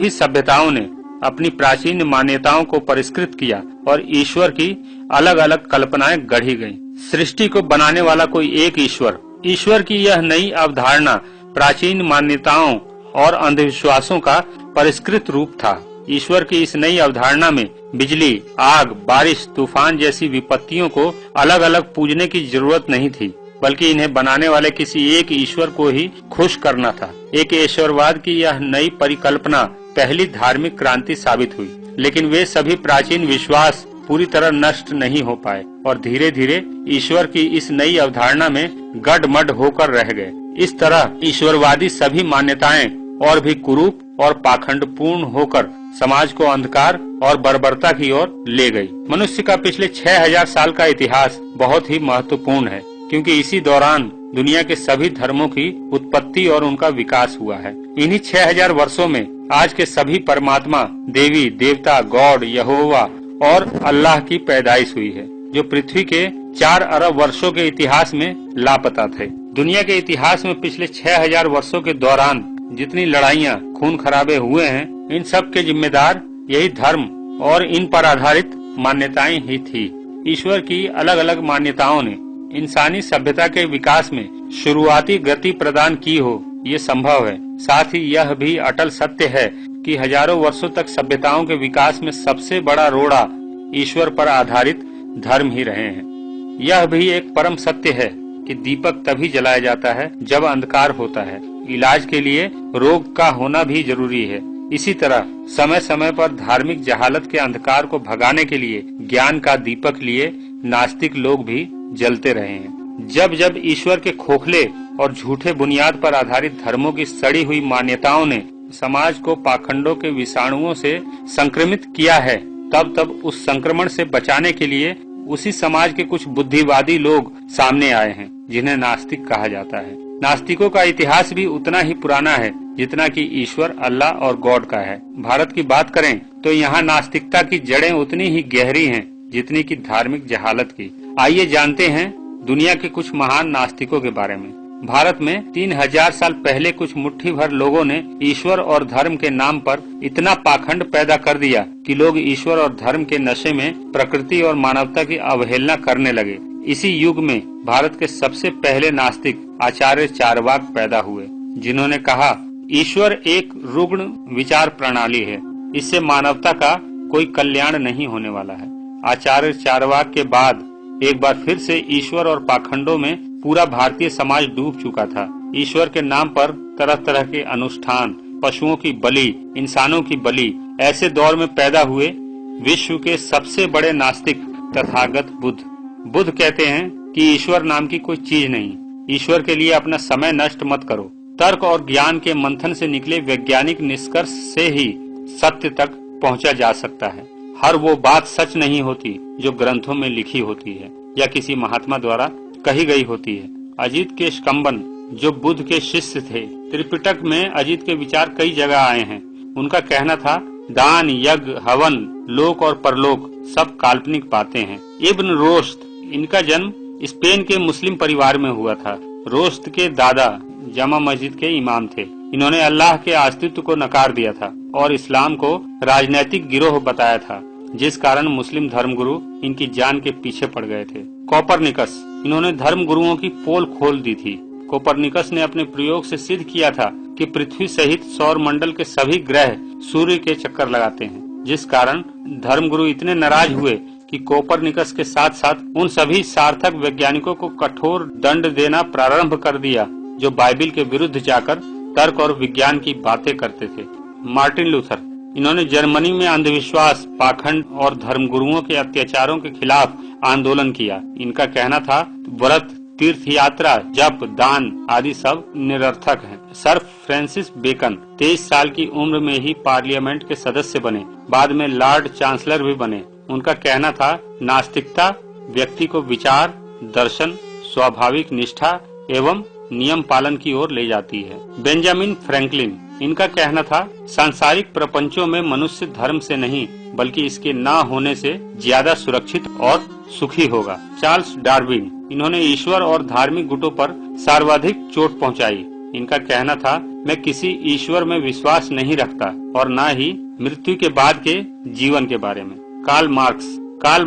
सभी सभ्यताओं ने अपनी प्राचीन मान्यताओं को परिष्कृत किया और ईश्वर की अलग अलग कल्पनाएं गढ़ी गईं। सृष्टि को बनाने वाला कोई एक ईश्वर की यह नई अवधारणा प्राचीन मान्यताओं और अंधविश्वासों का परिष्कृत रूप था। ईश्वर की इस नई अवधारणा में बिजली, आग, बारिश, तूफान जैसी विपत्तियों को अलग अलग पूजने की जरूरत नहीं थी, बल्कि इन्हें बनाने वाले किसी एक ईश्वर को ही खुश करना था। एक ईश्वरवाद की यह नई परिकल्पना पहली धार्मिक क्रांति साबित हुई, लेकिन वे सभी प्राचीन विश्वास पूरी तरह नष्ट नहीं हो पाए और धीरे धीरे ईश्वर की इस नई अवधारणा में गडमड होकर रह गए। इस तरह ईश्वरवादी सभी मान्यताएं और भी कुरूप और पाखंडपूर्ण होकर समाज को अंधकार और बर्बरता की ओर ले गई। मनुष्य का पिछले 6000 साल का इतिहास बहुत ही महत्वपूर्ण है, क्योंकि इसी दौरान दुनिया के सभी धर्मों की उत्पत्ति और उनका विकास हुआ है। इन्हीं 6000 वर्षों में आज के सभी परमात्मा, देवी देवता, गॉड, यहोवा और अल्लाह की पैदाइश हुई है, जो पृथ्वी के 4 अरब वर्षों के इतिहास में लापता थे। दुनिया के इतिहास में पिछले 6000 वर्षों के दौरान जितनी लड़ाइयाँ, खून खराबे हुए हैं, इन सब के जिम्मेदार यही धर्म और इन पर आधारित मान्यताएं ही थी। ईश्वर की अलग अलग मान्यताओं ने इंसानी सभ्यता के विकास में शुरुआती गति प्रदान की हो, ये संभव है। साथ ही यह भी अटल सत्य है कि हजारों वर्षों तक सभ्यताओं के विकास में सबसे बड़ा रोड़ा ईश्वर पर आधारित धर्म ही रहे हैं। यह भी एक परम सत्य है कि दीपक तभी जलाया जाता है जब अंधकार होता है। इलाज के लिए रोग का होना भी जरूरी है। इसी तरह समय समय पर धार्मिक जहालत के अंधकार को भगाने के लिए ज्ञान का दीपक लिए नास्तिक लोग भी जलते रहे हैं। जब जब ईश्वर के खोखले और झूठे बुनियाद पर आधारित धर्मों की सड़ी हुई मान्यताओं ने समाज को पाखंडों के विषाणुओं से संक्रमित किया है, तब तब उस संक्रमण से बचाने के लिए उसी समाज के कुछ बुद्धिवादी लोग सामने आए हैं, जिन्हें नास्तिक कहा जाता है। नास्तिकों का इतिहास भी उतना ही पुराना है जितना कि ईश्वर, अल्लाह और गॉड का है। भारत की बात करें तो यहाँ नास्तिकता की जड़ें उतनी ही गहरी हैं जितनी की धार्मिक जहालत की। आइए जानते हैं दुनिया के कुछ महान नास्तिकों के बारे में। भारत में 3000 साल पहले कुछ मुट्ठी भर लोगों ने ईश्वर और धर्म के नाम पर इतना पाखंड पैदा कर दिया कि लोग ईश्वर और धर्म के नशे में प्रकृति और मानवता की अवहेलना करने लगे। इसी युग में भारत के सबसे पहले नास्तिक आचार्य चारवाक पैदा हुए, जिन्होंने कहा ईश्वर एक रुग्ण विचार प्रणाली है, इससे मानवता का कोई कल्याण नहीं होने वाला है। आचार्य चारवाक के बाद एक बार फिर से ईश्वर और पाखंडों में पूरा भारतीय समाज डूब चुका था। ईश्वर के नाम पर तरह तरह के अनुष्ठान, पशुओं की बलि, इंसानों की बलि, ऐसे दौर में पैदा हुए विश्व के सबसे बड़े नास्तिक तथागत बुद्ध कहते हैं कि ईश्वर नाम की कोई चीज नहीं। ईश्वर के लिए अपना समय नष्ट मत करो। तर्क और ज्ञान के मंथन से निकले वैज्ञानिक निष्कर्ष से ही सत्य तक पहुंचा जा सकता है। हर वो बात सच नहीं होती जो ग्रंथों में लिखी होती है या किसी महात्मा द्वारा कही गई होती है। अजित के स्कंबन, जो बुद्ध के शिष्य थे, त्रिपिटक में अजित के विचार कई जगह आए हैं। उनका कहना था दान, यज्ञ, हवन, लोक और परलोक सब काल्पनिक बातें हैं। इब्न रोश्द, इनका जन्म स्पेन के मुस्लिम परिवार में हुआ था। रोश्द के दादा जमा मस्जिद के इमाम थे। इन्होंने अल्लाह के अस्तित्व को नकार दिया था और इस्लाम को राजनैतिक गिरोह बताया था, जिस कारण मुस्लिम धर्मगुरु इनकी जान के पीछे पड़ गए थे। कोपरनिकस, इन्होंने धर्म गुरुओं की पोल खोल दी थी। कोपरनिकस ने अपने प्रयोग से सिद्ध किया था कि पृथ्वी सहित सौर मंडल के सभी ग्रह सूर्य के चक्कर लगाते हैं, जिस कारण धर्मगुरु इतने नाराज हुए कि कोपरनिकस के साथ साथ उन सभी सार्थक वैज्ञानिकों को कठोर दंड देना प्रारंभ कर दिया जो बाइबिल के विरुद्ध जाकर तर्क और विज्ञान की बातें करते थे। मार्टिन लूथर, इन्होंने जर्मनी में अंधविश्वास, पाखंड और धर्मगुरुओं के अत्याचारों के खिलाफ आंदोलन किया। इनका कहना था व्रत, तीर्थ यात्रा, जप, दान आदि सब निरर्थक हैं। सर फ्रांसिस बेकन 23 साल की उम्र में ही पार्लियामेंट के सदस्य बने, बाद में लॉर्ड चांसलर भी बने। उनका कहना था नास्तिकता व्यक्ति को विचार, दर्शन, स्वाभाविक निष्ठा एवं नियम पालन की ओर ले जाती है। बेंजामिन फ्रैंकलिन, इनका कहना था सांसारिक प्रपंचों में मनुष्य धर्म से नहीं बल्कि इसके न होने से ज्यादा सुरक्षित और सुखी होगा। चार्ल्स डार्विन, इन्होंने ईश्वर और धार्मिक गुटों पर सर्वाधिक चोट पहुंचाई। इनका कहना था, मैं किसी ईश्वर में विश्वास नहीं रखता और न ही मृत्यु के बाद के जीवन के बारे में। कार्ल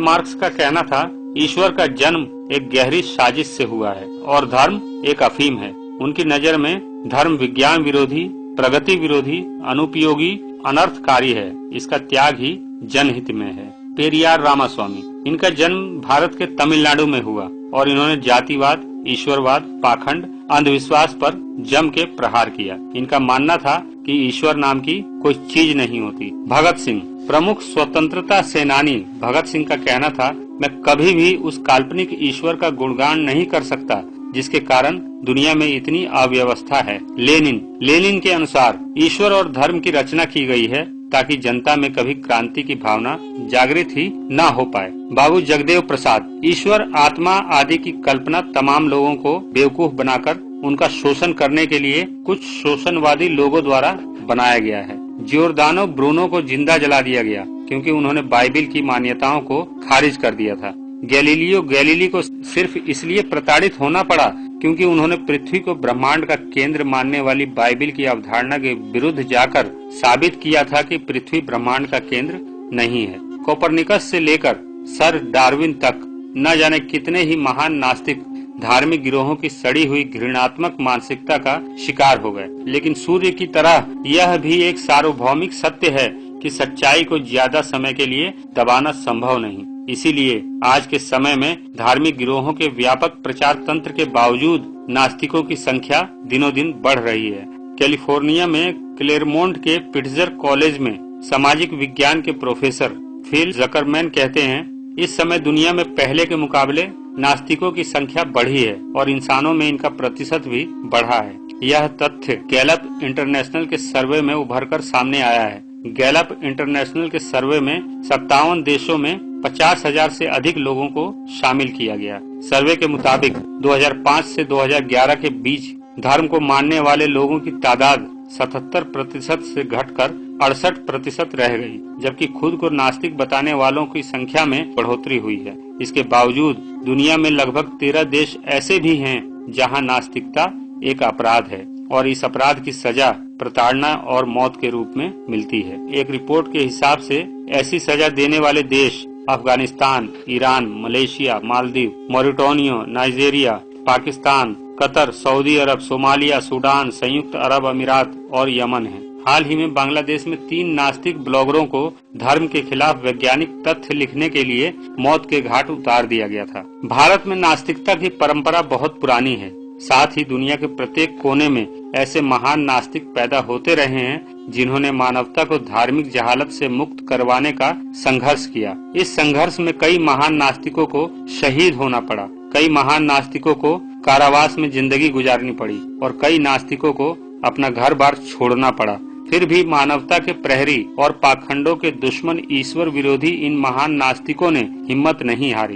मार्क्स का कहना था, ईश्वर का जन्म एक गहरी साजिश से हुआ है और धर्म एक अफीम है। उनकी नजर में धर्म विज्ञान विरोधी, प्रगति विरोधी, अनुपयोगी, अनर्थकारी है। इसका त्याग ही जनहित में है। पेरियार रामास्वामी, इनका जन्म भारत के तमिलनाडु में हुआ और इन्होंने जातिवाद, ईश्वरवाद, पाखंड, अंधविश्वास पर जम के प्रहार किया। इनका मानना था कि ईश्वर नाम की कोई चीज नहीं होती। भगत सिंह, प्रमुख स्वतंत्रता सेनानी भगत सिंह का कहना था, मैं कभी भी उस काल्पनिक ईश्वर का गुणगान नहीं कर सकता जिसके कारण दुनिया में इतनी अव्यवस्था है। लेनिन के अनुसार ईश्वर और धर्म की रचना की गई है ताकि जनता में कभी क्रांति की भावना जागृत ही न हो पाए। बाबू जगदेव प्रसाद, ईश्वर, आत्मा आदि की कल्पना तमाम लोगों को बेवकूफ बनाकर उनका शोषण करने के लिए कुछ शोषणवादी लोगों द्वारा बनाया गया है। जियोर्दानो ब्रूनो को जिंदा जला दिया गया क्योंकि उन्होंने बाइबिल की मान्यताओं को खारिज कर दिया था। गैलीलियो गैलीली को सिर्फ इसलिए प्रताड़ित होना पड़ा क्योंकि उन्होंने पृथ्वी को ब्रह्मांड का केंद्र मानने वाली बाइबिल की अवधारणा के विरुद्ध जाकर साबित किया था कि पृथ्वी ब्रह्मांड का केंद्र नहीं है। कोपरनिकस से लेकर सर डार्विन तक न जाने कितने ही महान नास्तिक धार्मिक गिरोहों की सड़ी हुई घृणात्मक मानसिकता का शिकार हो गए। लेकिन सूर्य की तरह यह भी एक सार्वभौमिक सत्य है कि सच्चाई को ज्यादा समय के लिए दबाना संभव नहीं। इसीलिए आज के समय में धार्मिक गिरोहों के व्यापक प्रचार तंत्र के बावजूद नास्तिकों की संख्या दिनों दिन बढ़ रही है। कैलिफोर्निया में क्लेरमोंट के पिट्जर कॉलेज में सामाजिक विज्ञान के प्रोफेसर फिल जकरमैन कहते हैं, इस समय दुनिया में पहले के मुकाबले नास्तिकों की संख्या बढ़ी है और इंसानों में इनका प्रतिशत भी बढ़ा है। यह तथ्य गैलप इंटरनेशनल के सर्वे में उभर कर सामने आया है। गैलप इंटरनेशनल के सर्वे में 57 देशों में 50,000 से अधिक लोगों को शामिल किया गया। सर्वे के मुताबिक 2005 से 2011 के बीच धर्म को मानने वाले लोगों की तादाद 77% से घटकर 68% रह गई, जबकि खुद को नास्तिक बताने वालों की संख्या में बढ़ोतरी हुई है। इसके बावजूद दुनिया में लगभग 13 देश ऐसे भी हैं जहां नास्तिकता एक अपराध है और इस अपराध की सजा प्रताड़ना और मौत के रूप में मिलती है। एक रिपोर्ट के हिसाब से ऐसी सजा देने वाले देश Afghanistan, Iran, Malaysia, Maldives, Mauritania, Nigeria, Pakistan, Qatar, Saudi अरब, सोमालिया, सूडान, संयुक्त अरब अमीरात और यमन है। हाल ही में बांग्लादेश में 3 नास्तिक ब्लॉगरों को धर्म के खिलाफ वैज्ञानिक तथ्य लिखने के लिए मौत के घाट उतार दिया गया था। भारत में नास्तिकता की परंपरा बहुत पुरानी है। साथ ही दुनिया के प्रत्येक कोने में ऐसे महान नास्तिक पैदा होते रहे हैं जिन्होंने मानवता को धार्मिक जहालत से मुक्त करवाने का संघर्ष किया। इस संघर्ष में कई महान नास्तिकों को शहीद होना पड़ा, कई महान नास्तिकों को कारावास में जिंदगी गुजारनी पड़ी और कई नास्तिकों को अपना घर बार छोड़ना पड़ा। फिर भी मानवता के प्रहरी और पाखंडों के दुश्मन ईश्वर विरोधी इन महान नास्तिकों ने हिम्मत नहीं हारी।